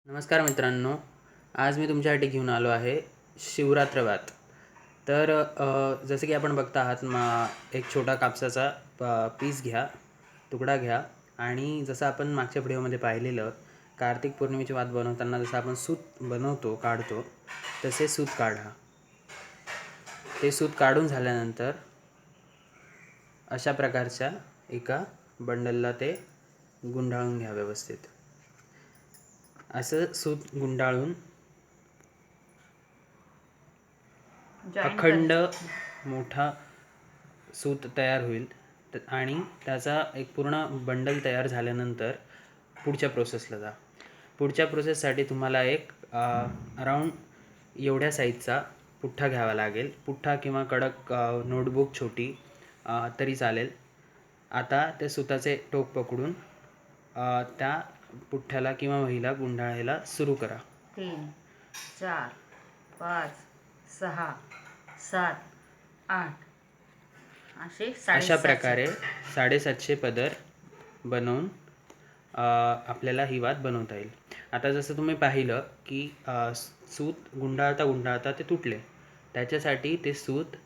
नमस्कार मित्रांनो, आज मी तुमच्यासाठी घेऊन आलो आहे शिवरात्रवात। तर जसं की आपण बघता आहात एक छोटा कापसाचा पीस घ्या, तुकडा घ्या आणि जसं आपण मागच्या व्हिडिओमध्ये पाहिलेलं कार्तिक पौर्णिमेची वात बनवताना जसं आपण सूत बनवतो काढतो तसे सूत काढा। ते सूत काढून झाल्यानंतर अशा प्रकारच्या एका बंडलला ते गुंडाळून घ्या व्यवस्थित। असं सूत गुंडाळून अखंड मोठा सूत तयार होईल आणि त्याचा एक पूर्ण बंडल तयार झाल्यानंतर पुढच्या प्रोसेसला जा। पुढच्या प्रोसेससाठी तुम्हाला एक अराऊंड एवढ्या साईजचा पुठ्ठा घ्यावा लागेल। पुठ्ठा किंवा कडक नोटबुक छोटी तरी चालेल। आता त्या सुताचे टोक पकडून त्या पुठ्ठ्याला किंवा वहीला गुंडाळायला सुरू करा। 3 4 5 6 7 8 अशा प्रकारे 750 पदर बनवून आपल्याला ही वात बनवता येईल। आता जसं तुम्ही पाहिलं की सूत गुंडाळता गुंडाळता ते तुटले, त्याच्यासाठी ते सूत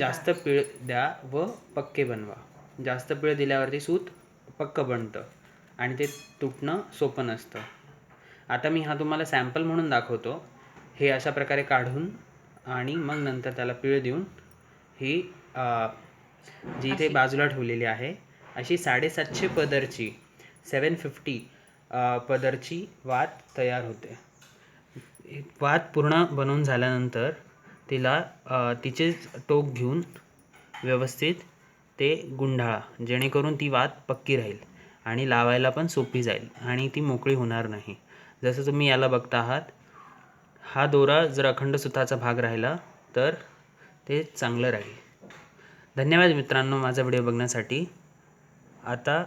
जास्त पीळ द्या व पक्के बनवा। जास्त पीळ दिल्यावरती सूत पक्कं बनतं आणि ते तुटणं सोपं नसतं। आता मी हा तुम्हाला सॅम्पल म्हणून दाखवतो। हे अशा प्रकारे काढून आणि मग नंतर त्याला पीळ देऊन ही जी इथे बाजूला ठेवलेली आहे अशी 750 पदरची 750 पदरची वात तयार होते। वात पूर्ण बनवून झाल्यानंतर तिला तिचे टोक घेऊन व्यवस्थित ते गुंडाळा, जेणेकरून ती वात पक्की राहील आणि लावायला पण सोपी जाईल आणि ती मोकळी होणार नाही। जसं तुम्ही याला बघता आहात, हा दोरा जर अखंड सुताचा भाग राहिला तर ते चांगलं राहील। धन्यवाद मित्रांनो माझा व्हिडिओ बघण्यासाठी। आता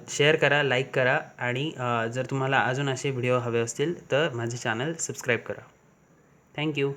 शेअर करा, लाईक करा आणि जर तुम्हाला अजून असे व्हिडिओ हवे असतील तर माझे चॅनल सबस्क्राईब करा। थँक्यू।